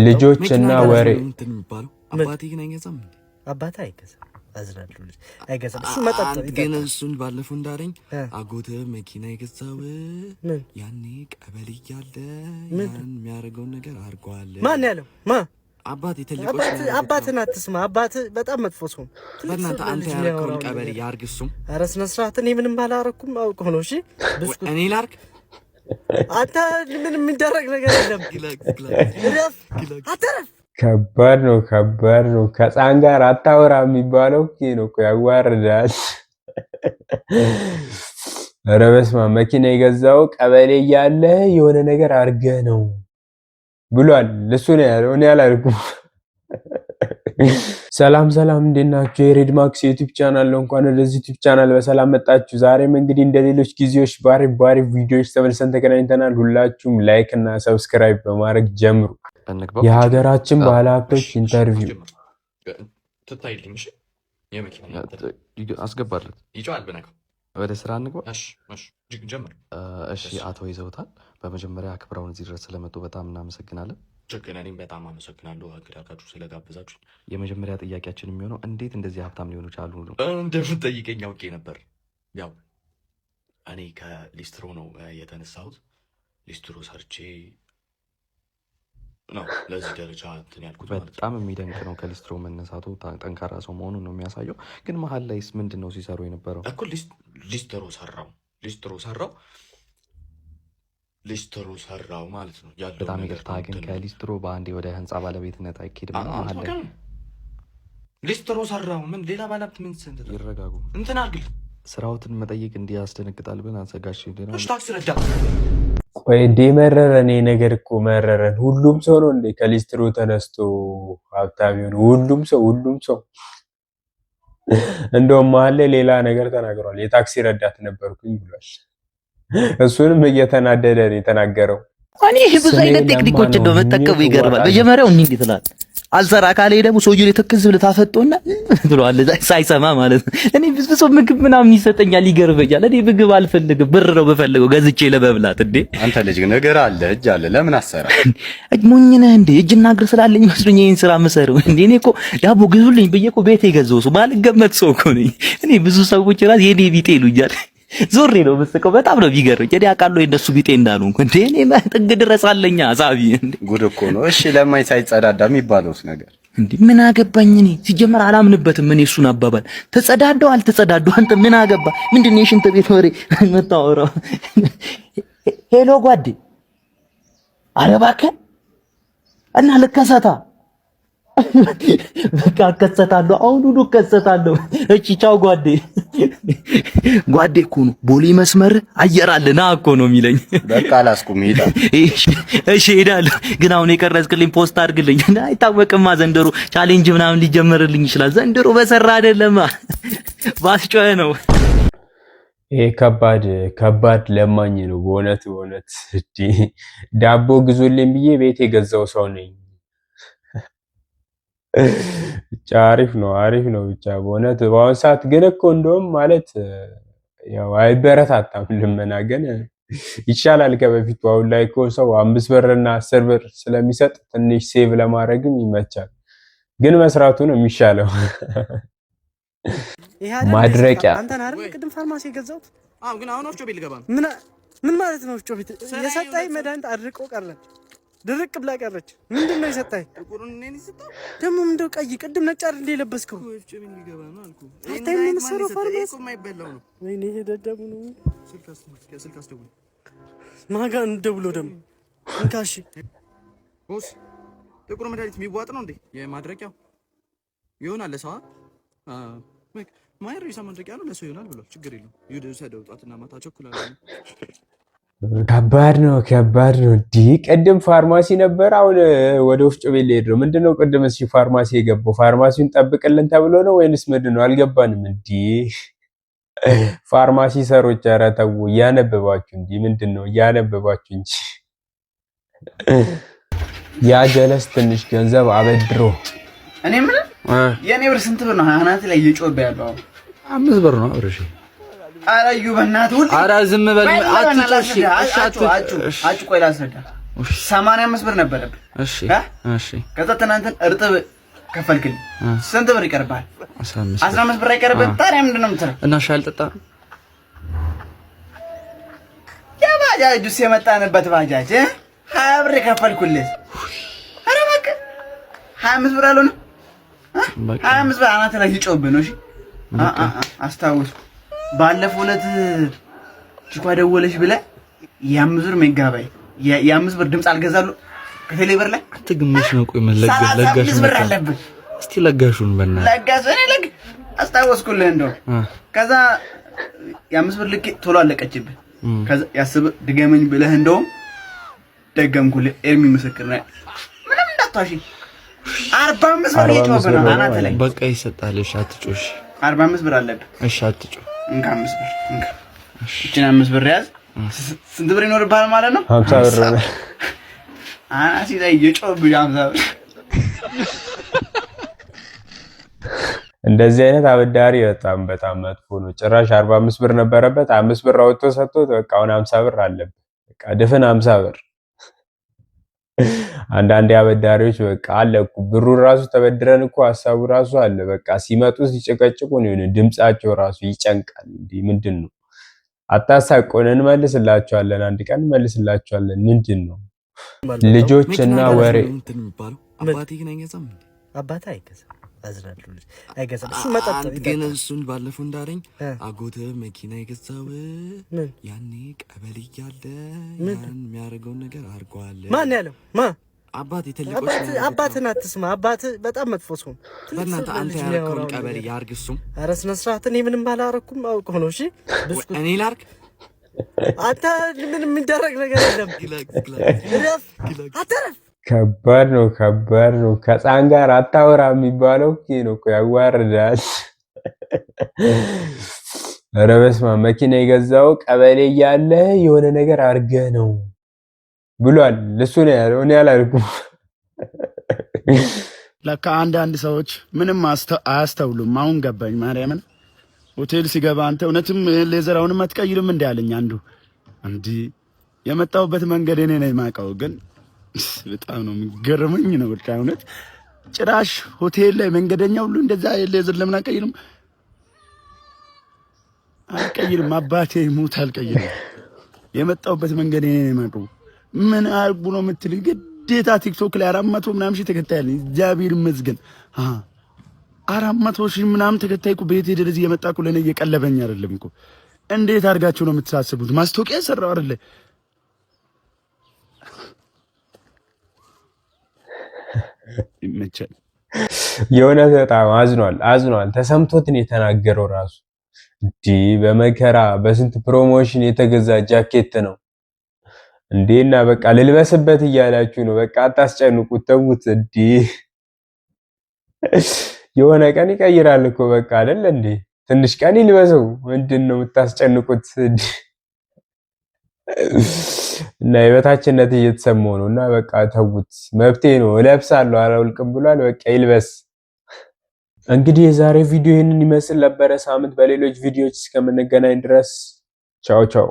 ልጆችና ወሬ አባቴ ግን አይገዛም። አባቴ አይገዛም። አዝናለሁ ልጅ አይገዛም። እሱ መጣጣ ግን እሱን ባለፈው እንዳለኝ አጎተ መኪና የገዛው ያኔ ቀበሌ እያለ ያን የሚያደርገውን ነገር አድርጓል። ማን ያለው? አባቴ ተልቆስ አባትን አትስማ። አባት በጣም መጥፎ ሰው። በእናትህ አንተ ያልከውን ቀበሌ ያርግ እሱም። ኧረ ስነ ስርዓት። እኔ ምንም አላረኩም አውቀው ነው። እሺ እኔ ላርግ። አንተ ምንም የሚደረግ ነገር የለም። አተረፍ ከባድ ነው። ከሕፃን ጋር አታወራ የሚባለው ነው እኮ ያዋርዳል። ኧረ በስመ አብ። መኪና የገዛው ቀበሌ እያለ የሆነ ነገር አድርገህ ነው ብሏል። እሱ ነው ያለው፣ እኔ አላልኩም። ሰላም እንዴት ናችሁ? የሬድ ማክስ ዩቲዩብ ቻናል ነው። እንኳን ወደዚህ ዩቲዩብ ቻናል በሰላም መጣችሁ። ዛሬም እንግዲህ እንደሌሎች ጊዜዎች ባሪፍ ቪዲዮዎች ተመልሰን ተገናኝተናል። ሁላችሁም ላይክ እና ሰብስክራይብ በማድረግ ጀምሩ። የሀገራችን ባለሀብቶች ኢንተርቪው ትታይልኝ። እሺ የመኪና አስገባለት ይጫዋል በነካው ወደ ስራ እንግባ። ጀምር። እሺ አቶ ይዘውታል። በመጀመሪያ አክብረውን እዚህ ድረስ ስለመጡ በጣም እናመሰግናለን። እኔም በጣም አመሰግናለሁ አግዳጋችሁ ስለጋበዛችሁ። የመጀመሪያ ጥያቄያችን የሚሆነው እንዴት እንደዚህ ሀብታም ሊሆኑ ቻሉ ነው። እንደምትጠይቀኝ አውቄ ነበር። ያው እኔ ከሊስትሮ ነው የተነሳሁት። ሊስትሮ ሰርቼ ነው ለዚህ ደረጃ እንትን ያልኩት ማለት ነው። በጣም የሚደንቅ ነው። ከሊስትሮ መነሳቱ ጠንካራ ሰው መሆኑን ነው የሚያሳየው። ግን መሀል ላይስ ምንድን ነው ሲሰሩ የነበረው? እኮ ሊስትሮ ሰራው ማለት ነው ያለው። በጣም ይቅርታ ግን ከሊስትሮ በአንዴ ወደ ህንፃ ባለቤትነት አይኬድም። መሀል ላይ ሊስትሮ ሰራው ምን ሌላ ባለሀብት ምን ሰንተ ይረጋጉ እንትን አድርግል። ስራውትን መጠየቅ እንዲህ ያስደነግጣል። ብን አዘጋጅ ታክሲ ረዳ ወይ እንዴ መረረን። ነገር እኮ መረረን። ሁሉም ሰው ነው እንዴ ከሊስትሮ ተነስቶ ሀብታም ይሆን? ሁሉም ሰው እንደውም መሀል ላይ ሌላ ነገር ተናግሯል። የታክሲ ረዳት ነበርኩኝ ብሏል። እሱንም እየተናደደ ነው የተናገረው። እኔ ብዙ አይነት ቴክኒኮችን ነው መጠቀሙ። ይገርማል። መጀመሪያው እንዲህ ትላል አልሰራ ካለ ደግሞ ሰውዬው የተከዝ ብለህ ታፈጦና ትለዋለህ ሳይሰማ ማለት ነው። እኔ ብዙ ሰው ምግብ ምናምን ይሰጠኛል፣ ይገርበኛል። እኔ ምግብ አልፈልግም፣ ብር ነው በፈልገው ገዝቼ ለመብላት። እንዴ አንተ ልጅ ነገር አለ እጅ አለ ለምን አሰራ? ሞኝ ነህ እንዴ? እጅና እግር ስላለኝ መስሎኝ ይሄን ስራ መሰረው እንዴ? እኔ እኮ ዳቦ ግዙልኝ ብዬ እኮ ቤቴ የገዛው ሰው ባልገመት ሰው እኮ ነኝ እኔ። ብዙ ሰዎች ራስ የኔ ቢጤ ይሉኛል። ዞሬ ነው መስቀው። በጣም ነው ቢገርም። እኔ አውቃለሁ የነሱ ቢጤ እንዳልሆንኩ። እንዴ እኔ ጥግ ድረስ አለኛ አሳቢ። እንዴ ጉድ እኮ ነው። እሺ ለማይ ሳይጸዳዳ የሚባለውስ ነገር እንዴ ምን አገባኝ? እኔ ሲጀመር አላምንበትም። ምን እሱን አባባል ተጸዳዳው አልተጸዳዳው አንተ ምን አገባ? ምንድነው የሽንት ቤት ወሬ የምታወራው? ሄሎ ጓዴ፣ ኧረ እባክህ እና ልከሰታ በቃ እከሰታለሁ፣ አሁኑኑ እከሰታለሁ። እቺ ቻው ጓዴ። ጓዴ እኮ ነው ቦሌ መስመር አየር አለ ና እኮ ነው የሚለኝ። በቃ አላስቁም ይሄዳል። እሺ ሄዳለሁ፣ ግን አሁን የቀረጽክልኝ ፖስት አድርግልኝ። አይታወቅማ ዘንድሮ ቻሌንጅ ምናምን ሊጀመርልኝ ይችላል። ዘንድሮ በሰራ አይደለማ ባስጮኸ ነው። ይሄ ከባድ ለማኝ ነው በእውነት ዳቦ ግዙልኝ ብዬ ቤት የገዛው ሰው ነኝ። ብቻ አሪፍ ነው ብቻ በእውነት በአሁን ሰዓት ግን እኮ እንደውም ማለት ያው አይበረታታም ልመና፣ ግን ይሻላል ከበፊቱ። አሁን ላይ እኮ ሰው 5 ብርና 10 ብር ስለሚሰጥ ትንሽ ሴቭ ለማድረግም ይመቻል፣ ግን መስራቱ ነው የሚሻለው። ማድረቂያ አንተን አይደል ቅድም ፋርማሲ የገዛሁት? አዎ፣ ግን አሁን ወፍጮ ቤት ልገባ ነው። ምን ማለት ነው? ወፍጮ ቤት የሰጣኝ መድኃኒት አድርቆ ቀረች፣ ድርቅ ብላ ቀረች። ምንድነው የሰጣኝ? ደግሞ እንደው ቀይ ቅድም ነጭ አይደል የለበስከው? ወፍጮ ቤት ልገባ ነው አልኩ። አይታይም ነው የምትሰራው ፋርማሲ። የማይበላው ነው። ወይኔ ሄደደሙ ነው። ስልክ አስደውል። ማጋ እንደውሎ ደግሞ እንካሽ ቦስ፣ ጥቁር መድኃኒት የሚዋጥ ነው እንዴ? የማድረቂያው ይሆናል ለሰው ማይር የሳማድረቂያ ነው ለሰው ይሆናል ብሏል። ችግር የለውም ይሁን ሰደው ጧትና ማታ ቸኩላለሁ። ከባድ ነው። ቅድም ፋርማሲ ነበር፣ አሁን ወደ ወፍጮ ቤት ልሄድ ነው። ምንድነው ቅድም እሺ ፋርማሲ የገባው? ፋርማሲውን ጠብቅልን ተብሎ ነው ወይንስ ምንድነው? አልገባንም። ፋርማሲ ሰሮች ኧረ ተው እያነበባችሁ ምንድነው እያነበባችሁ እንጂ። ያ ጀለስ ትንሽ ገንዘብ አበድሮ እኔ ምን የኔ ብር ስንት ብር ነው? አናት ላይ እየጮህብህ ያለው 5 ብር ነው። እሺ አራዩ በእናትህ ሁሉ ኧረ ዝም በል አትጮሽ። አጩ ቆይ ላስረዳ። 85 ብር ነበረብህ። እሺ እሺ። ከዛ ትናንትን እርጥብ ከፈልክልኝ። ስንት ብር ይቀርባል? 15 ብር አይቀርብም። ታዲያ ምንድን ነው የምትለው? እና ሻይ አልጠጣ የባጃጅ ውስጥ የመጣንበት ባጃጅ 20 ብር የከፈልኩልህ። ኧረ እባክህ 25 ብር አልሆነም። 25 ብር አናት ላይ ይጮህብህ ነው። እሺ አስታውስ። ባለፈው ዕለት ቺኳ ደወለሽ ብለህ የ5 ብር ሜጋባይ የ5 ብር ድምፅ አልገዛሉ ከቴሌ ብር ላይ አትግመሽ ነው። ቆይ ለጋሽ ብር አለብህ። እስቲ ለጋሹን በእናትህ ለጋሽ እኔ አስታወስኩልህ። እንደው ከዛ የ5 ብር ልኬ ቶሎ አለቀችብህ። ከዛ ያስብ ድገመኝ ብለህ እንደውም ደገምኩልህ። ኤርሚ ምስክር ነው። ምንም እንዳታሺ 45 ብር ይጮህ ነው አናት ላይ በቃ ይሰጣል። እሺ አትጮሽ። 45 ብር አለብህ። እሺ አትጮህ። እንካ 5 ብር እንካ። እቺን 5 ብር ያዝ። ስንት ብር ይኖርብሃል ማለት ነው? 50 ብር ነው። አናሲ ላይ ይጮህብህ 50 ብር። እንደዚህ አይነት አበዳሪ በጣም መጥፎ ነው። ጭራሽ 45 ብር ነበረበት 5 ብር አውጥቶ ሰጥቶት በቃ አሁን 50 ብር አለበት። በቃ ድፍን 50 ብር። አንዳንዴ አበዳሪዎች በቃ አለ እኮ ብሩ ራሱ ተበድረን እኮ ሐሳቡ ራሱ አለ። በቃ ሲመጡ ሲጨቀጭቁን የሆነ ድምጻቸው ራሱ ይጨንቃል። እንዴ ምንድነው? አታሳቆን፣ እንመልስላቸዋለን፣ አንድ ቀን እንመልስላቸዋለን። ምንድነው? ልጆችና ወሬ አባቴ ግን አይገዛም። አባቴ አይገዛም። አዝናለሁ ልጅ አይገዛም። እሱ መጣጣ ግን እሱን ባለፈው እንዳለኝ አጎት መኪና የገዛው ያኔ ቀበሌ እያለ ያን የሚያደርገውን ነገር አድርጓል። ማን ያለው? አባቴ ትልቆች አባትን አትስማ። አባት በጣም መጥፎ ሰው። በእናትህ አንተ ያልከውን ቀበሌ ያርግ እሱ። ኧረ ስነ ስርዓት። እኔ ምንም አላረኩም አውቀው ነው። እሺ እኔ ላርግ። አንተ ምንም የሚደረግ ነገር የለም። አተረፍ ከባድ ነው። ከሕፃን ጋር አታወራ የሚባለው ነው እኮ ያዋርዳል። ኧረ በስመ አብ። መኪና የገዛው ቀበሌ እያለ የሆነ ነገር አድርገህ ነው ብሏል። እሱ ነው ያለው፣ እኔ አላልኩም። ለካ አንዳንድ ሰዎች ምንም አያስተውሉም። አሁን ገባኝ። ማርያምን ሆቴል ሲገባ አንተ እውነትም ሌዘራውንም አትቀይርም እንዴ አለኝ አንዱ። እንዲህ የመጣሁበት መንገድ እኔ ነኝ የማውቀው፣ ግን በጣም ነው የሚገርመኝ ነው በቃ እውነት። ጭራሽ ሆቴል ላይ መንገደኛ ሁሉ እንደዛ ሌዘር ለምን አልቀይርም? አልቀይርም፣ አባቴ ሙት አልቀይርም። የመጣሁበት መንገድ እኔ ነኝ የማውቀው። ምን አርጉ ነው የምትልኝ? ግዴታ ቲክቶክ ላይ 400 ምናምን ሺህ ተከታይ አለኝ። እግዚአብሔር ይመስገን 400 ሺህ ምናምን ተከታይ እኮ ቤት ሄደ ለዚህ የመጣ እኮ ለኔ እየቀለበኝ አይደለም እኮ። እንዴት አድርጋችሁ ነው የምትሳስቡት? ማስታወቂያ ሰራው አይደለ? ይመቻል። የሆነ በጣም አዝኗል። ተሰምቶት ነው የተናገረው ራሱ። እንዲህ በመከራ በስንት ፕሮሞሽን የተገዛ ጃኬት ነው እንዴና በቃ ልልበስበት እያላችሁ ነው። በቃ አታስጨንቁት፣ ተውት። እንዲህ የሆነ ቀን ይቀይራል እኮ በቃ አይደል እንዴ? ትንሽ ቀን ይልበሰው። ምንድነው የምታስጨንቁት? እና የበታችነት እየተሰማው ነው። እና በቃ ተውት፣ መብቴ ነው። እለብሳለሁ አላውልቅም ብሏል። በቃ ይልበስ። እንግዲህ የዛሬ ቪዲዮ ይህንን ይመስል ነበረ። ሳምንት በሌሎች ቪዲዮዎች እስከምንገናኝ ድረስ ቻው ቻው።